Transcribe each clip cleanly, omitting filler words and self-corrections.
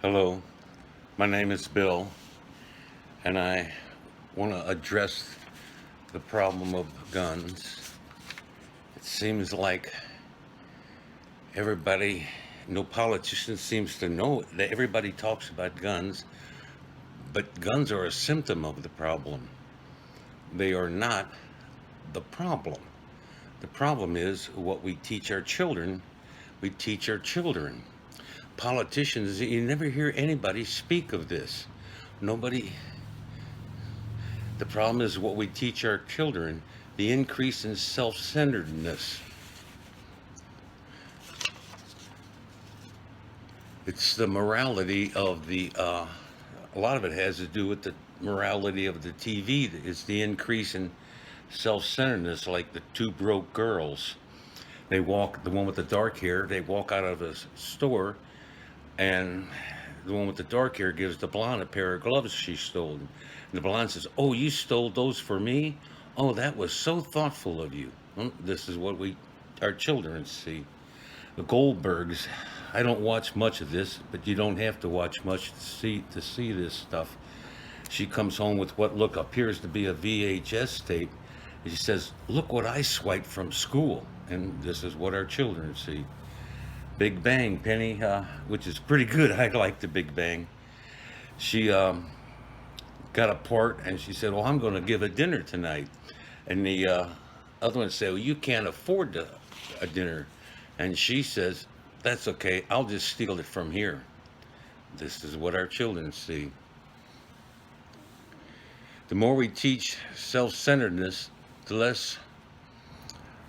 Hello, my name is Bill, and I want to address the problem of guns. It seems like everybody, no politician seems to know that everybody talks about guns, but guns are a symptom of the problem. They are not the problem. The problem is what we teach our children. We teach our children. Politicians, you never hear anybody speak of this. Nobody. The problem is what we teach our children, the increase in self-centeredness. It's the morality of a lot of it has to do with the morality of the TV. It's the increase in self-centeredness, like the two broke girls. They walk, the one with the dark hair, they walk out of a store, and the one with the dark hair gives the blonde a pair of gloves she stole. And the blonde says, "Oh, you stole those for me? Oh, that was so thoughtful of you." Well, this is what our children see. The Goldbergs, I don't watch much of this, but you don't have to watch much to see this stuff. She comes home with what appears to be a VHS tape. And she says, "Look what I swiped from school." And this is what our children see. Big Bang, Penny, which is pretty good. I like the Big Bang. She got a part, and she said, "Well, I'm going to give a dinner tonight." And the other one said, "Well, you can't afford a dinner." And she says, "That's okay. I'll just steal it from here." This is what our children see. The more we teach self-centeredness, the less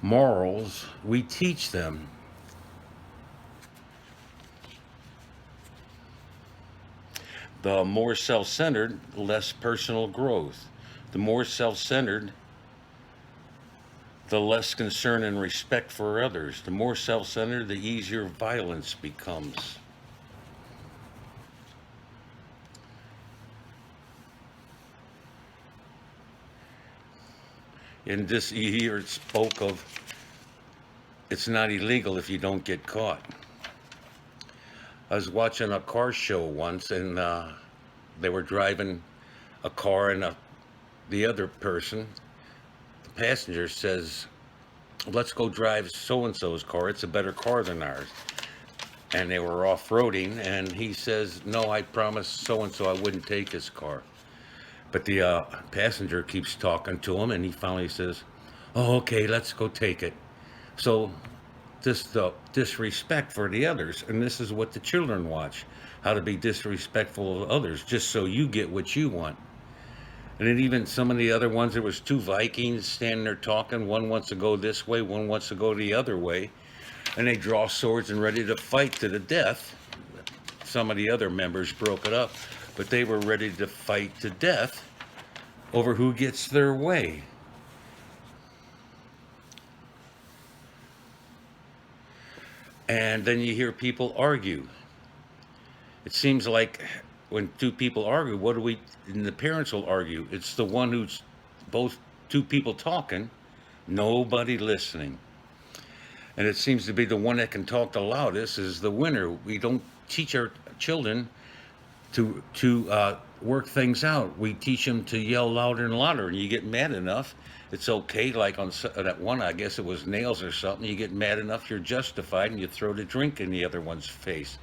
morals we teach them. The more self-centered, the less personal growth. The more self-centered, the less concern and respect for others. The more self-centered, the easier violence becomes. In this, you hear it spoke of, it's not illegal if you don't get caught. I was watching a car show once, and they were driving a car, and the other person, the passenger, says, "Let's go drive so-and-so's car. It's a better car than ours." And they were off-roading, and he says, "No, I promised so-and-so I wouldn't take his car." But the passenger keeps talking to him, and he finally says, "Oh, okay, let's go take it." So the disrespect for the others, and this is what the children watch, how to be disrespectful of others just so you get what you want. And then even some of the other ones, there was two Vikings standing there talking. One wants to go this way, one wants to go the other way, and they draw swords and ready to fight to the death. Some of the other members broke it up, but they were ready to fight to death over who gets their way. And then you hear people argue. It seems like when two people argue, and the parents will argue. It's the one who's both two people talking, nobody listening. And it seems to be the one that can talk the loudest is the winner. We don't teach our children to work things out. We teach them to yell louder and louder, and you get mad enough, it's okay. Like on that one, I guess it was nails or something. You get mad enough, you're justified, and you throw the drink in the other one's face.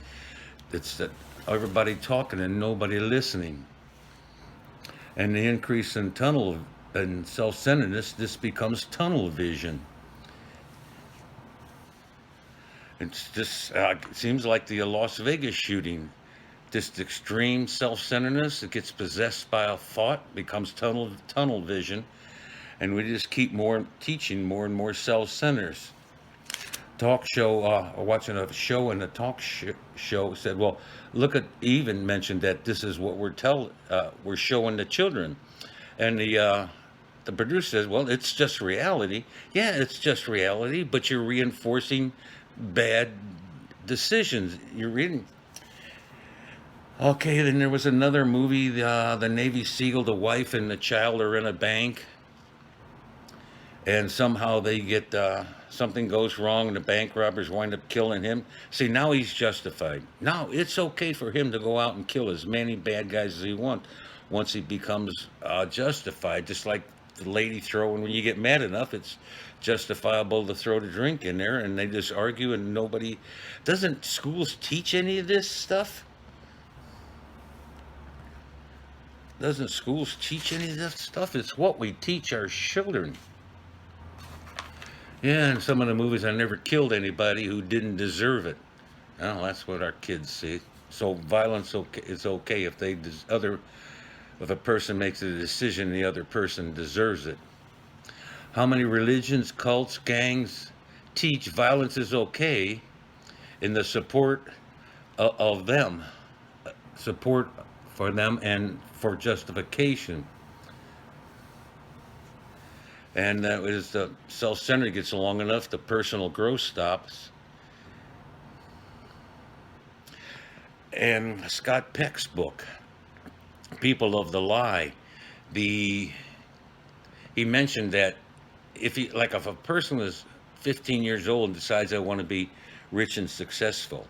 It's that everybody talking and nobody listening. And the increase in self-centeredness, this becomes tunnel vision. It's just it seems like the Las Vegas shooting. This extreme self-centeredness, it gets possessed by a thought, becomes tunnel vision, and we just keep teaching more and more self-centeredness. Talk show, watching a show, and the talk show said, "Well, look at," even mentioned that this is what we're showing the children, and the producer says, "Well, it's just reality." Yeah, it's just reality, but you're reinforcing bad decisions. You're reading. Okay, then there was another movie, the Navy SEAL, the wife and the child are in a bank, and somehow they get something goes wrong and the bank robbers wind up killing him. See, now he's justified. Now it's okay for him to go out and kill as many bad guys as he wants once he becomes justified. Just like the lady throwing, when you get mad enough, it's justifiable to throw the drink in there, and they just argue, and nobody. Doesn't schools teach any of this stuff? Doesn't schools teach any of that stuff? It's what we teach our children. Yeah, in some of the movies, I never killed anybody who didn't deserve it. Oh, that's what our kids see. So violence is okay if if a person makes a decision, the other person deserves it. How many religions, cults, gangs teach violence is okay in the support of them, support for them, and for justification? And that is the self-centered gets long enough, the personal growth stops. And Scott Peck's book, People of the Lie, he mentioned that if a person was 15 years old and decides I want to be rich and successful,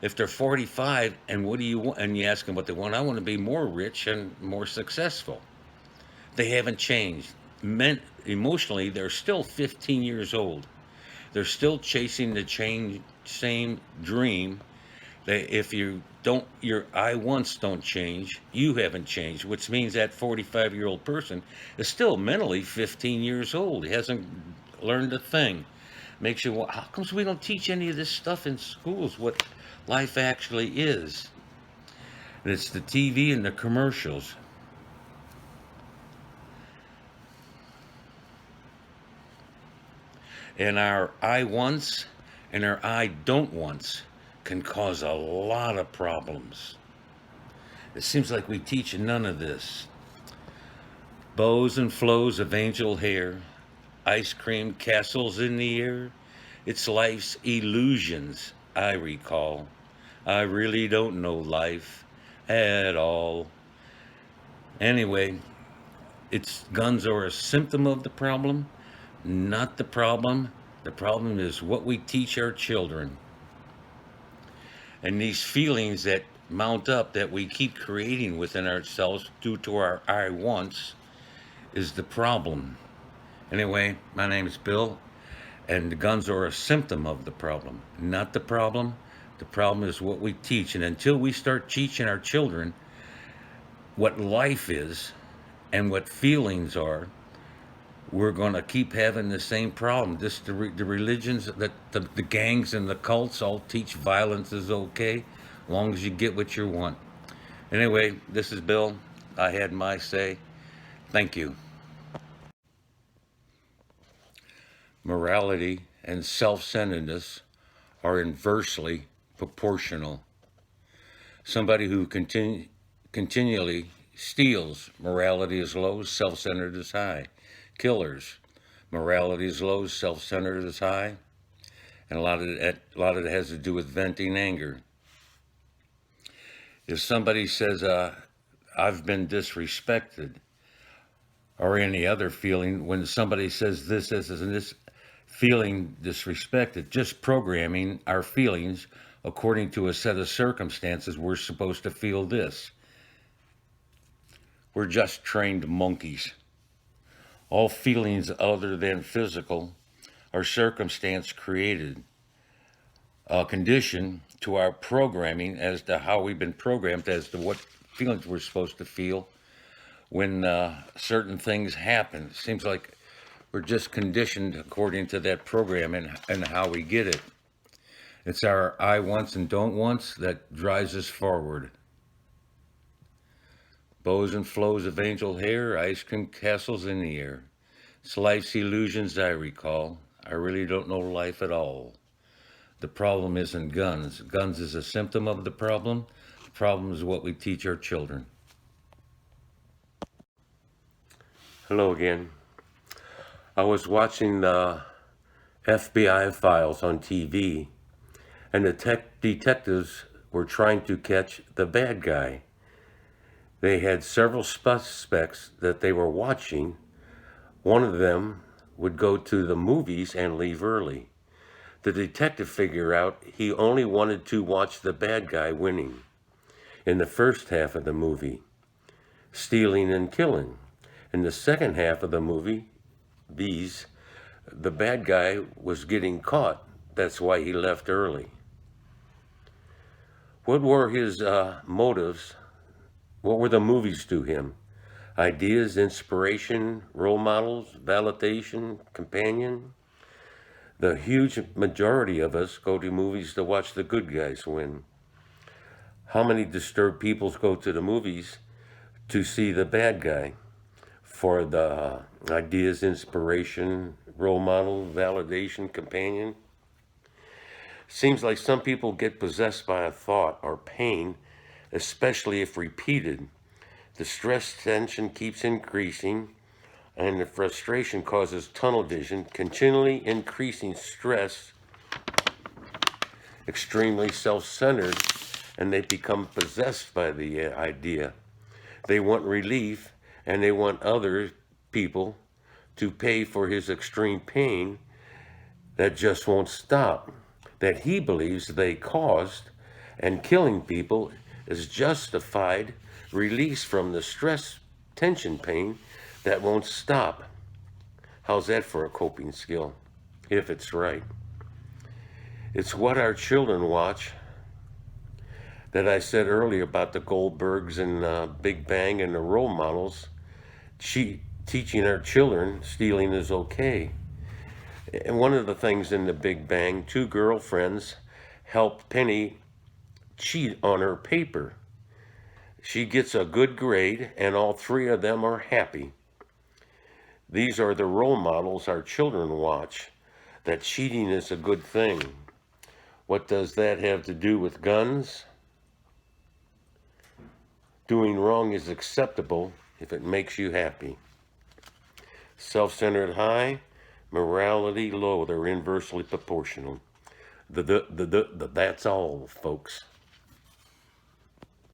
if they're 45 and what do you want, and you ask them what they want, I want to be more rich and more successful. They haven't changed. Emotionally, they're still 15 years old. They're still chasing the same dream. If you don't, your I wants don't change, you haven't changed, which means that 45-year-old person is still mentally 15 years old. He hasn't learned a thing. Makes you, how comes we don't teach any of this stuff in schools, what life actually is? And it's the TV and the commercials. And our I wants and our I don't wants can cause a lot of problems. It seems like we teach none of this. Bows and flows of angel hair, ice cream castles in the air. It's life's illusions I recall. I really don't know life at all. Anyway, guns are a symptom of the problem, not the problem. The problem is what we teach our children. And these feelings that mount up that we keep creating within ourselves due to our I wants is the problem. Anyway, my name is Bill, and the guns are a symptom of the problem, not the problem. The problem is what we teach. And until we start teaching our children what life is and what feelings are, we're going to keep having the same problem. The religions, the gangs and the cults all teach violence is okay, as long as you get what you want. Anyway, this is Bill. I had my say. Thank you. Morality and self-centeredness are inversely proportional. Somebody who continually steals, morality is low, self-centered is high. Killers, morality is low, self-centered is high, and a lot of it has to do with venting anger. If somebody says, I've been disrespected, or any other feeling, when somebody says this, and this, feeling disrespected, just programming our feelings according to a set of circumstances, we're supposed to feel this. We're just trained monkeys. All feelings other than physical are circumstance created, a condition to our programming as to how we've been programmed as to what feelings we're supposed to feel when certain things happen. It seems like we're just conditioned according to that program and how we get it. It's our I wants and don't wants that drives us forward. Bows and flows of angel hair, ice cream castles in the air. It's life's illusions I recall. I really don't know life at all. The problem isn't guns. Guns is a symptom of the problem. The problem is what we teach our children. Hello again. I was watching the FBI files on TV, and the detectives were trying to catch the bad guy. They had several suspects that they were watching. One of them would go to the movies and leave early. The detective figured out he only wanted to watch the bad guy winning in the first half of the movie, stealing and killing. In the second half of the movie, the bad guy was getting caught. That's why he left early. What were his motives? What were the movies to him? Ideas, inspiration, role models, validation, companion? The huge majority of us go to movies to watch the good guys win. How many disturbed peoples go to the movies to see the bad guy for the ideas, inspiration, role model, validation, companion? Seems like some people get possessed by a thought or pain, especially if repeated. The stress tension keeps increasing, and the frustration causes tunnel vision, continually increasing stress, extremely self-centered, and they become possessed by the idea. They want relief, and they want other people to pay for his extreme pain that just won't stop, that he believes they caused, and killing people is justified release from the stress, tension, pain that won't stop. How's that for a coping skill, if it's right? It's what our children watch that I said earlier about the Goldbergs and Big Bang and the role models, teaching our children stealing is okay. And one of the things in the Big Bang, two girlfriends helped Penny cheat on her paper. She gets a good grade, and all three of them are happy. These are the role models our children watch, that cheating is a good thing. What does that have to do with guns? Doing wrong is acceptable if it makes you happy. Self-centered high, morality low. They're inversely proportional. That's all, folks.